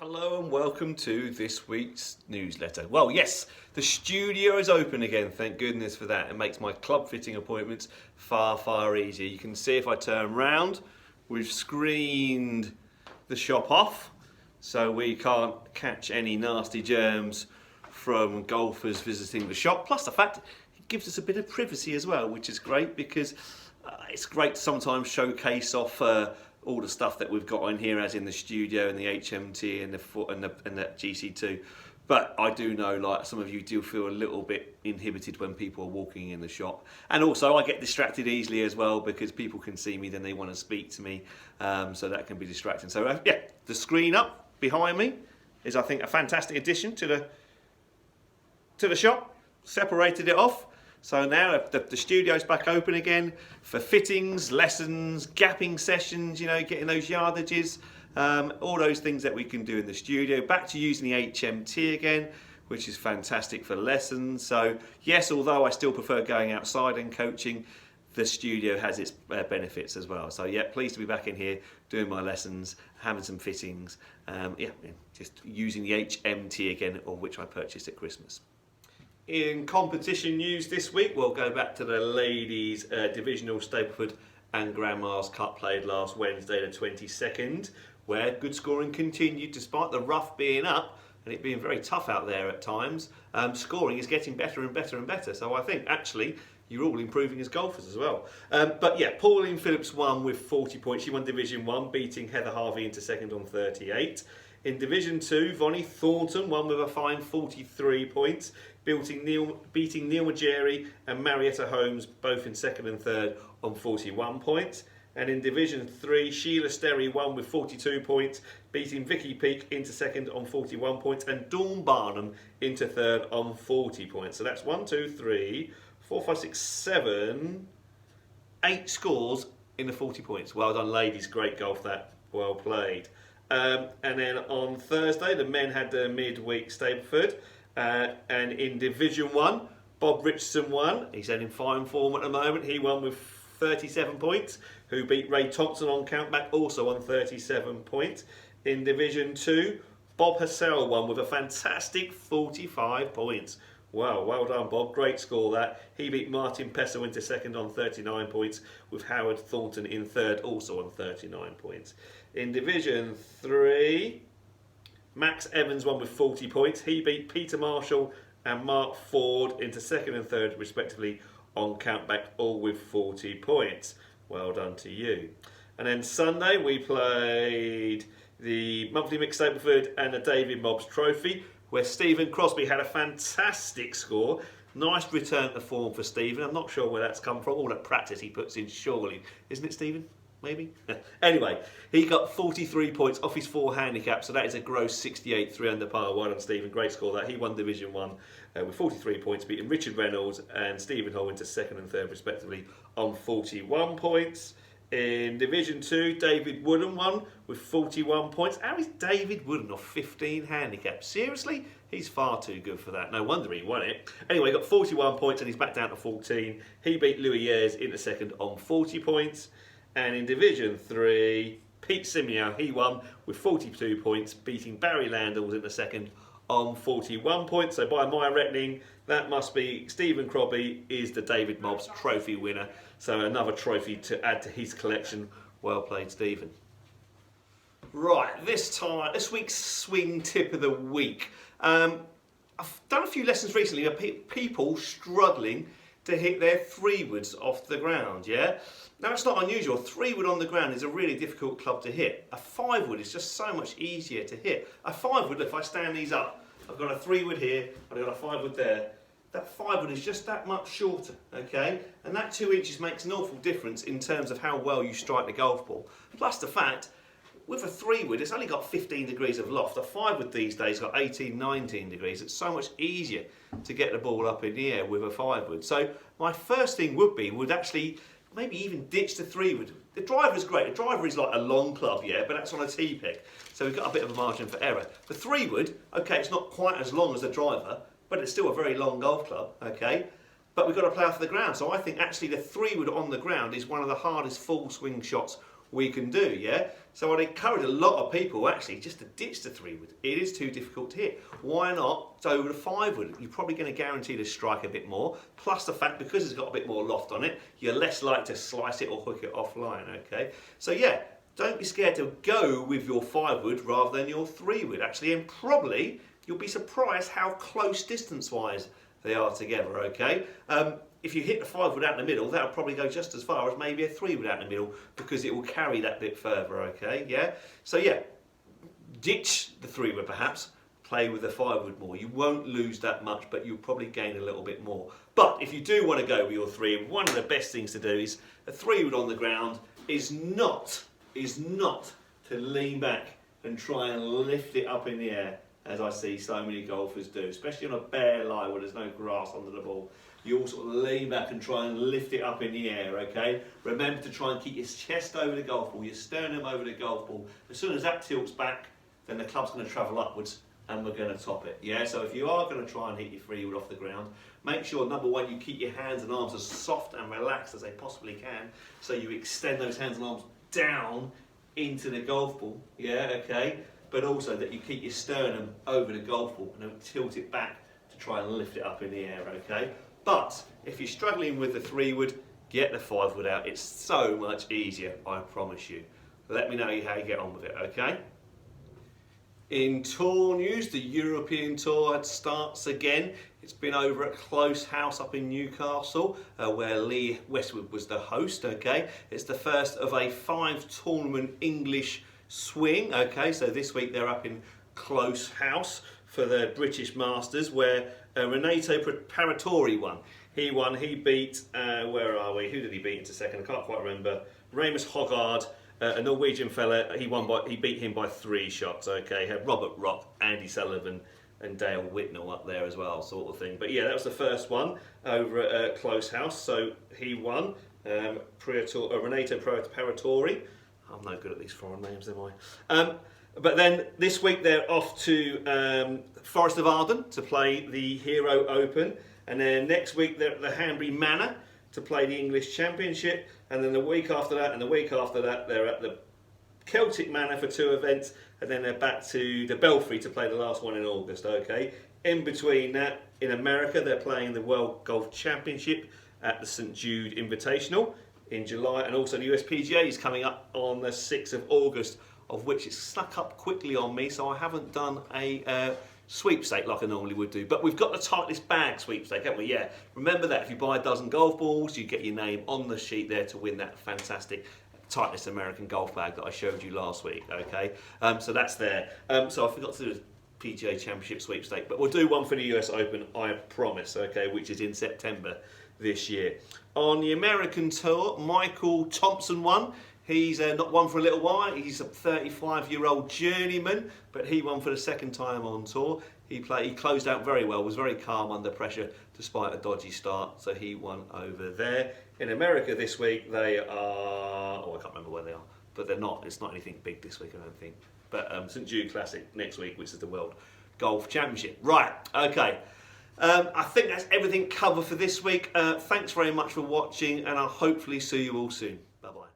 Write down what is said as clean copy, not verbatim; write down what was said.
Hello and welcome to this week's newsletter. Well, yes, the studio is open again, thank goodness for that. It makes my club fitting appointments far easier. You can see if I turn round, we've screened the shop off so we can't catch any nasty germs from golfers visiting the shop. Plus the fact it gives us a bit of privacy as well, which is great because it's great to sometimes showcase off all the stuff that we've got in here, as in the studio and the HMT and the GC2. But I do know, like, some of you do feel a little bit inhibited when people are walking in the shop. And also I get distracted easily as well because people can see me, then they want to speak to me. So that can be distracting. So yeah, the screen up behind me is, I think, a fantastic addition to the shop. Separated it off. So now the studio's back open again for fittings, lessons, gapping sessions, you know, getting those yardages, all those things that we can do in the studio. Back to using the HMT again, which is fantastic for lessons. So yes, although I still prefer going outside and coaching, the studio has its benefits as well. So yeah, pleased to be back in here doing my lessons, having some fittings, just using the HMT again, of which I purchased at Christmas. In competition news this week, we'll go back to the ladies' divisional Stapleford and Grandma's Cup played last Wednesday the 22nd, where good scoring continued despite the rough being up and it being very tough out there at times. Scoring is getting better and better and better, so I think actually you're all improving as golfers as well. But yeah, Pauline Phillips won with 40 points. She won Division 1, beating Heather Harvey into second on 38. In Division 2, Vonnie Thornton won with a fine 43 points, beating Neil Majeri and Marietta Holmes both in second and third on 41 points. And in Division 3, Sheila Sterry won with 42 points, beating Vicky Peake into second on 41 points and Dawn Barnum into third on 40 points. So that's 8 scores in the 40 points. Well done, ladies. Great golf that. Well played. And then on Thursday, the men had their midweek Stapleford. And in Division 1, Bob Richardson won. He's in fine form at the moment. He won with 37 points, who beat Ray Thompson on countback, also on 37 points. In Division 2, Bob Hassell won with a fantastic 45 points. Wow, well done, Bob. Great score that. He beat Martin Pesso into second on 39 points, with Howard Thornton in third, also on 39 points. In Division 3, Max Evans won with 40 points. He beat Peter Marshall and Mark Ford into second and third, respectively, on countback, all with 40 points. Well done to you. And then Sunday, we played the monthly mixed Stapleford and the David Mobbs Trophy, where Stephen Crosby had a fantastic score. Nice return to form for Stephen. I'm not sure where that's come from. All that practice he puts in, surely. Isn't it, Stephen? Maybe? Anyway, he got 43 points off his 4 handicap, so that is a gross 68, 3 under par. Well done, Stephen. Great score that. He won Division 1 with 43 points, beating Richard Reynolds and Stephen Hall into second and third, respectively, on 41 points. In Division 2, David Wooden won with 41 points. How is David Wooden off 15 handicaps? Seriously? He's far too good for that. No wonder he won it. Anyway, he got 41 points and he's back down to 14. He beat Louis Ayres into second on 40 points. And in Division 3, Pete Simeo, he won with 42 points, beating Barry Landals in the second on 41 points. So by my reckoning, that must be Stephen Crosby is the David Mobbs Trophy winner. So another trophy to add to his collection. Well played, Stephen. Right, this week's swing tip of the week. I've done a few lessons recently of people struggling to hit their 3-woods off the ground, yeah? Now, it's not unusual. 3-wood on the ground is a really difficult club to hit. A 5-wood is just so much easier to hit. A 5-wood, if I stand these up, I've got a 3-wood here, I've got a 5-wood there. That 5-wood is just that much shorter, okay? And that 2 inches makes an awful difference in terms of how well you strike the golf ball. Plus the fact, with a 3-wood, it's only got 15 degrees of loft. A 5-wood these days got 18, 19 degrees. It's so much easier to get the ball up in the air with a 5-wood. So my first thing would actually maybe even ditch the 3-wood. The driver is great. The driver is like a long club, yeah, but that's on a T-pick. So we've got a bit of a margin for error. The 3-wood, okay, it's not quite as long as the driver, but it's still a very long golf club, okay? But we've got to play off the ground. So I think actually the 3-wood on the ground is one of the hardest full swing shots we can do, yeah? So I'd encourage a lot of people actually just to ditch the 3-wood. It is too difficult to hit. Why not go with a 5-wood? You're probably going to guarantee to strike a bit more. Plus the fact, because it's got a bit more loft on it, you're less likely to slice it or hook it offline, okay? So yeah, don't be scared to go with your 5-wood rather than your 3-wood, actually, and probably you'll be surprised how close distance-wise they are together, okay? If you hit the 5-wood out in the middle, that'll probably go just as far as maybe a 3-wood out in the middle because it will carry that bit further, okay? Yeah? So yeah, ditch the 3-wood perhaps, play with the 5-wood more. You won't lose that much, but you'll probably gain a little bit more. But if you do want to go with your 3-wood, one of the best things to do is a 3-wood on the ground is not to lean back and try and lift it up in the air, as I see so many golfers do, especially on a bare lie where there's no grass under the ball. You all sort of lean back and try and lift it up in the air, okay? Remember to try and keep your chest over the golf ball, your sternum over the golf ball. As soon as that tilts back, then the club's going to travel upwards and we're going to top it, yeah? So if you are going to try and hit your 3-wood off the ground, make sure, number one, you keep your hands and arms as soft and relaxed as they possibly can, so you extend those hands and arms down into the golf ball, yeah, okay? But also that you keep your sternum over the golf ball and don't tilt it back to try and lift it up in the air, okay? But if you're struggling with the 3-wood, get the 5-wood out. It's so much easier, I promise you. Let me know how you get on with it, okay? In tour news, the European Tour starts again. It's been over at Close House up in Newcastle, where Lee Westwood was the host, okay? It's the first of a 5-tournament English swing, okay? So this week they're up in Close House for the British Masters, where Renato Paratori won. He beat, where are we? Who did he beat into second? I can't quite remember. Ramus Hoggard, a Norwegian fella. He beat him by 3 shots. Okay, had Robert Rock, Andy Sullivan, and Dale Whitnell up there as well, sort of thing. But yeah, that was the first one over at Close House. So he won. Renato Paratori. I'm no good at these foreign names, am I? But then this week they're off to Forest of Arden to play the Hero Open, and then next week they're at the Hanbury Manor to play the English Championship, and then the week after that and the week after that they're at the Celtic Manor for 2 events, and then they're back to the Belfry to play the last one in August, okay? In between that, in America, they're playing the World Golf Championship at the St Jude Invitational in July, and also the USPGA is coming up on the 6th of August, of which it's snuck up quickly on me, so I haven't done a sweepstake like I normally would do. But we've got the tightest bag sweepstake, haven't we? Yeah. Remember that if you buy a dozen golf balls, you get your name on the sheet there to win that fantastic tightest American golf bag that I showed you last week, okay? So that's there. So I forgot to do the PGA Championship sweepstake, but we'll do one for the US Open, I promise, okay, which is in September this year. On the American Tour, Michael Thompson won. He's not won for a little while. He's a 35-year-old journeyman, but he won for the second time on tour. He closed out very well, was very calm under pressure despite a dodgy start, so he won over there. In America this week, they are, I can't remember where they are, but they're not. It's not anything big this week, I don't think. But St Jude Classic next week, which is the World Golf Championship. Right, okay. I think that's everything covered for this week. Thanks very much for watching, and I'll hopefully see you all soon. Bye-bye.